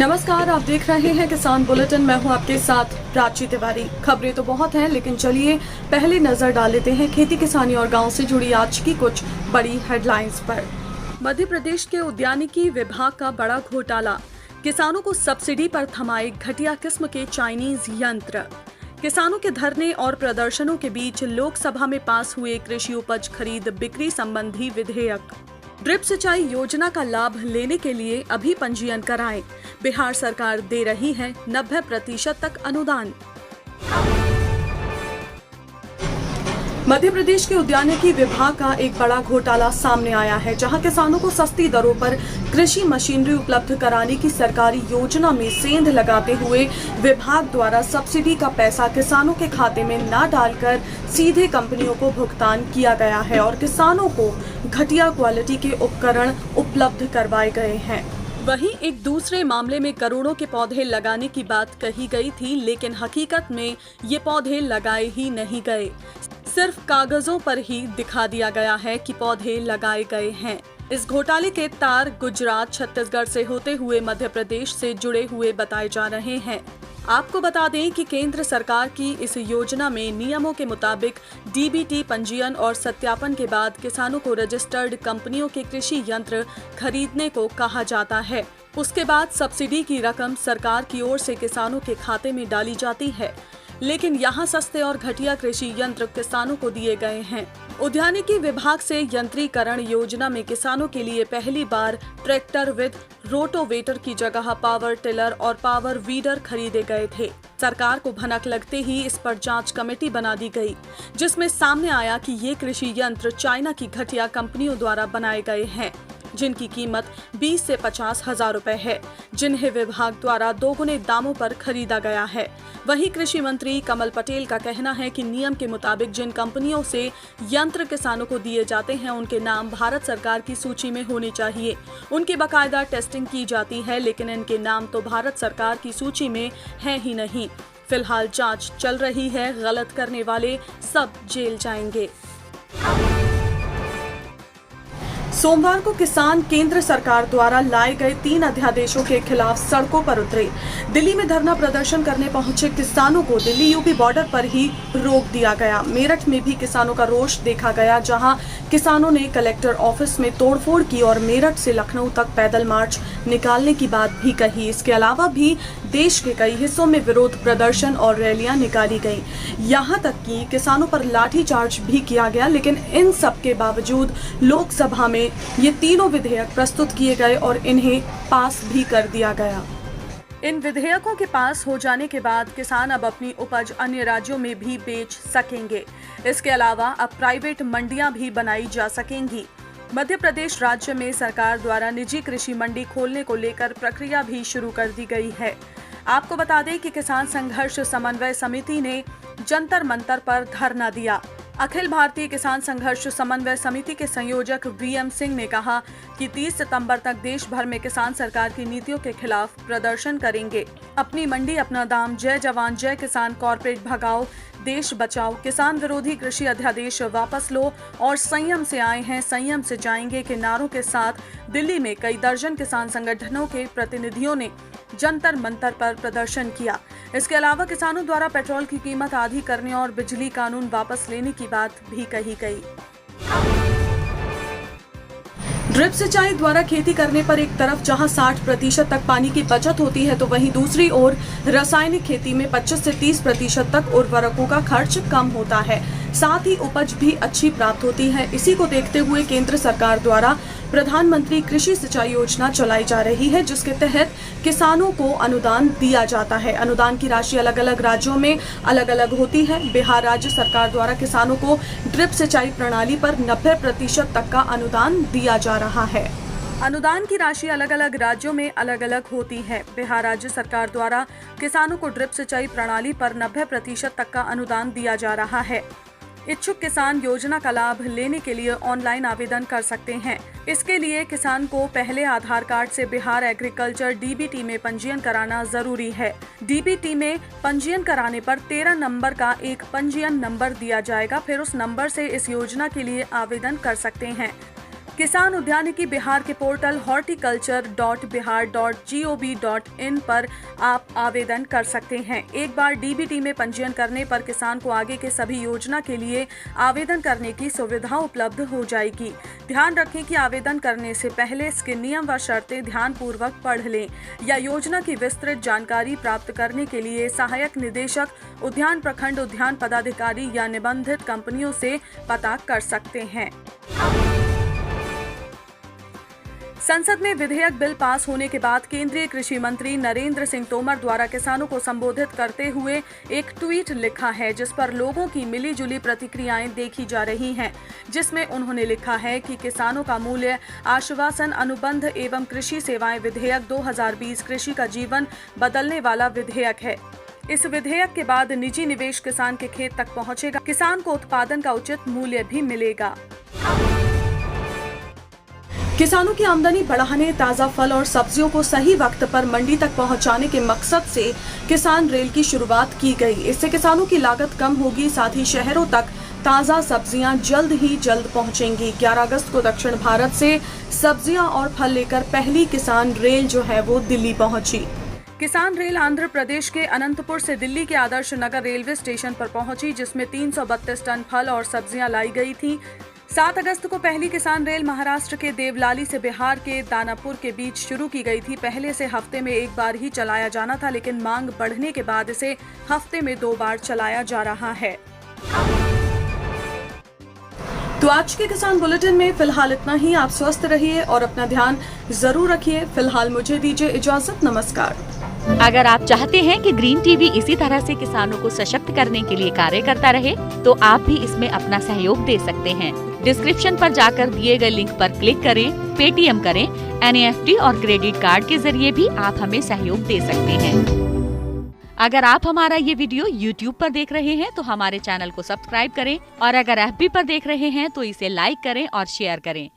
नमस्कार, आप देख रहे हैं किसान बुलेटिन। मैं हूं आपके साथ प्राची तिवारी। खबरें तो बहुत हैं, लेकिन चलिए पहले नजर डाल लेते हैं खेती किसानी और गांव से जुड़ी आज की कुछ बड़ी हेडलाइंस पर। मध्य प्रदेश के उद्यानिकी विभाग का बड़ा घोटाला, किसानों को सब्सिडी पर थमाए घटिया किस्म के चाइनीज यंत्र। किसानों के धरने और प्रदर्शनों के बीच लोकसभा में पास हुए कृषि उपज खरीद बिक्री संबंधी विधेयक। ड्रिप सिंचाई योजना का लाभ लेने के लिए अभी पंजीयन कराएं। बिहार सरकार दे रही है 90% तक अनुदान। मध्य प्रदेश के उद्यानिकी विभाग का एक बड़ा घोटाला सामने आया है, जहां किसानों को सस्ती दरों पर कृषि मशीनरी उपलब्ध कराने की सरकारी योजना में सेंध लगाते हुए विभाग द्वारा सब्सिडी का पैसा किसानों के खाते में न डालकर सीधे कंपनियों को भुगतान किया गया है और किसानों को घटिया क्वालिटी के उपकरण उपलब्ध करवाए गए हैं। वहीं एक दूसरे मामले में करोड़ों के पौधे लगाने की बात कही गई थी, लेकिन हकीकत में ये पौधे लगाए ही नहीं गए। सिर्फ कागजों पर ही दिखा दिया गया है कि पौधे लगाए गए हैं। इस घोटाले के तार गुजरात, छत्तीसगढ़ से होते हुए मध्य प्रदेश से जुड़े हुए बताए जा रहे हैं। आपको बता दें कि केंद्र सरकार की इस योजना में नियमों के मुताबिक डीबीटी पंजीयन और सत्यापन के बाद किसानों को रजिस्टर्ड कंपनियों के कृषि यंत्र खरीदने को कहा जाता है। उसके बाद सब्सिडी की रकम सरकार की ओर से किसानों के खाते में डाली जाती है, लेकिन यहाँ सस्ते और घटिया कृषि यंत्र किसानों को दिए गए हैं। उद्यानिकी विभाग से यंत्रीकरण योजना में किसानों के लिए पहली बार ट्रैक्टर विद रोटोवेटर की जगह पावर टिलर और पावर वीडर खरीदे गए थे। सरकार को भनक लगते ही इस पर जांच कमेटी बना दी गई, जिसमें सामने आया कि ये कृषि यंत्र चाइना की घटिया कंपनियों द्वारा बनाए गए हैं, जिनकी कीमत 20 से 50 हजार रुपए है, जिन्हें विभाग द्वारा दोगुने दामों पर खरीदा गया है। वहीं कृषि मंत्री कमल पटेल का कहना है कि नियम के मुताबिक जिन कंपनियों से यंत्र किसानों को दिए जाते हैं उनके नाम भारत सरकार की सूची में होने चाहिए। उनकी बाकायदा टेस्टिंग की जाती है, लेकिन इनके नाम तो भारत सरकार की सूची में है ही नहीं। फिलहाल जांच चल रही है, गलत करने वाले सब जेल जाएंगे। सोमवार को किसान केंद्र सरकार द्वारा लाए गए 3 अध्यादेशों के खिलाफ सड़कों पर उतरे। दिल्ली में धरना प्रदर्शन करने पहुंचे किसानों को दिल्ली यूपी बॉर्डर पर ही रोक दिया गया। मेरठ में भी किसानों का रोष देखा गया, जहां किसानों ने कलेक्टर ऑफिस में तोड़फोड़ की और मेरठ से लखनऊ तक पैदल मार्च निकालने की बात भी कही। इसके अलावा भी देश के कई हिस्सों में विरोध प्रदर्शन और रैलियां निकाली गई। यहाँ तक कि किसानों पर लाठीचार्ज भी किया गया, लेकिन इन सब के बावजूद लोकसभा में ये तीनों विधेयक प्रस्तुत किए गए और इन्हें पास भी कर दिया गया। इन विधेयकों के पास हो जाने के बाद किसान अब अपनी उपज अन्य राज्यों में भी बेच सकेंगे। इसके अलावा अब प्राइवेट मंडियां भी बनाई जा सकेंगी। मध्य प्रदेश राज्य में सरकार द्वारा निजी कृषि मंडी खोलने को लेकर प्रक्रिया भी शुरू कर दी गई है। आपको बता दें कि किसान संघर्ष समन्वय समिति ने जंतर मंतर पर धरना दिया। अखिल भारतीय किसान संघर्ष समन्वय समिति के संयोजक वीएम सिंह ने कहा कि 30 सितंबर तक देश भर में किसान सरकार की नीतियों के खिलाफ प्रदर्शन करेंगे। अपनी मंडी अपना दाम, जय जवान जय किसान, कॉर्पोरेट भगाओ, देश बचाओ, किसान विरोधी कृषि अध्यादेश वापस लो और संयम से आए हैं संयम से जाएंगे के नारों के साथ दिल्ली में कई दर्जन किसान संगठनों के प्रतिनिधियों ने जंतर मंतर पर प्रदर्शन किया। इसके अलावा किसानों द्वारा पेट्रोल की कीमत आधी करने और बिजली कानून वापस लेने की बात भी कही गई। ड्रिप सिंचाई द्वारा खेती करने पर एक तरफ जहां 60% तक पानी की बचत होती है, तो वहीं दूसरी ओर रासायनिक खेती में 25 से 30% तक उर्वरकों का खर्च कम होता है। साथ ही उपज भी अच्छी प्राप्त होती है। इसी को देखते हुए केंद्र सरकार द्वारा प्रधानमंत्री कृषि सिंचाई योजना चलाई जा रही है, जिसके तहत किसानों को अनुदान दिया जाता है। अनुदान की राशि अलग अलग राज्यों में अलग अलग होती है। बिहार राज्य सरकार द्वारा किसानों को ड्रिप सिंचाई प्रणाली पर 90% तक का अनुदान दिया जा रहा है। अनुदान की राशि अलग अलग राज्यों में अलग अलग होती है। बिहार राज्य सरकार द्वारा किसानों को ड्रिप सिंचाई प्रणाली पर 90% तक का अनुदान दिया जा रहा है। इच्छुक किसान योजना का लाभ लेने के लिए ऑनलाइन आवेदन कर सकते हैं। इसके लिए किसान को पहले आधार कार्ड से बिहार एग्रीकल्चर डीबीटी में पंजीयन कराना जरूरी है। डीबीटी में पंजीयन कराने पर 13 नंबर का एक पंजीयन नंबर दिया जाएगा। फिर उस नंबर से इस योजना के लिए आवेदन कर सकते हैं। किसान उद्यानिकी बिहार के पोर्टल horticulture.bihar.gov.in पर आप आवेदन कर सकते हैं। एक बार डीबीटी में पंजीयन करने पर किसान को आगे के सभी योजना के लिए आवेदन करने की सुविधा उपलब्ध हो जाएगी। ध्यान रखें कि आवेदन करने से पहले इसके नियम व शर्तें ध्यानपूर्वक पढ़ लें या योजना की विस्तृत जानकारी प्राप्त करने के लिए सहायक निदेशक उद्यान, प्रखंड उद्यान पदाधिकारी या निबंधित कंपनियों से पता कर सकते हैं। संसद में विधेयक बिल पास होने के बाद केंद्रीय कृषि मंत्री नरेंद्र सिंह तोमर द्वारा किसानों को संबोधित करते हुए एक ट्वीट लिखा है, जिस पर लोगों की मिली-जुली प्रतिक्रियाएं देखी जा रही हैं, जिसमें उन्होंने लिखा है कि किसानों का मूल्य आश्वासन अनुबंध एवं कृषि सेवाएं विधेयक 2020 कृषि का जीवन बदलने वाला विधेयक है। इस विधेयक के बाद निजी निवेश किसान के खेत तक पहुंचेगा, किसान को उत्पादन का उचित मूल्य भी मिलेगा। किसानों की आमदनी बढ़ाने, ताज़ा फल और सब्जियों को सही वक्त पर मंडी तक पहुंचाने के मकसद से किसान रेल की शुरुआत की गई। इससे किसानों की लागत कम होगी, साथ ही शहरों तक ताज़ा सब्जियां जल्द पहुंचेंगी। 11 अगस्त को दक्षिण भारत से सब्जियां और फल लेकर पहली किसान रेल जो है वो दिल्ली पहुंची। किसान रेल आंध्र प्रदेश के अनंतपुर से दिल्ली के आदर्श नगर रेलवे स्टेशन पर पहुंची, जिसमें 332 टन फल और सब्जियां लाई गई थी। 7 अगस्त को पहली किसान रेल महाराष्ट्र के देवलाली से बिहार के दानापुर के बीच शुरू की गई थी। पहले से हफ्ते में एक बार ही चलाया जाना था, लेकिन मांग बढ़ने के बाद इसे हफ्ते में 2 बार चलाया जा रहा है। तो आज के किसान बुलेटिन में फिलहाल इतना ही। आप स्वस्थ रहिए और अपना ध्यान जरूर रखिए। फिलहाल मुझे दीजिए इजाजत। नमस्कार। अगर आप चाहते हैं कि ग्रीन टीवी इसी तरह से किसानों को सशक्त करने के लिए कार्य करता रहे, तो आप भी इसमें अपना सहयोग दे सकते हैं। डिस्क्रिप्शन पर जाकर दिए गए लिंक पर क्लिक करें, पेटीएम करें, NEFT और क्रेडिट कार्ड के जरिए भी आप हमें सहयोग दे सकते हैं। अगर आप हमारा ये वीडियो YouTube पर देख रहे हैं तो हमारे चैनल को सब्सक्राइब करें और अगर FB पर देख रहे हैं तो इसे लाइक करें और शेयर करें।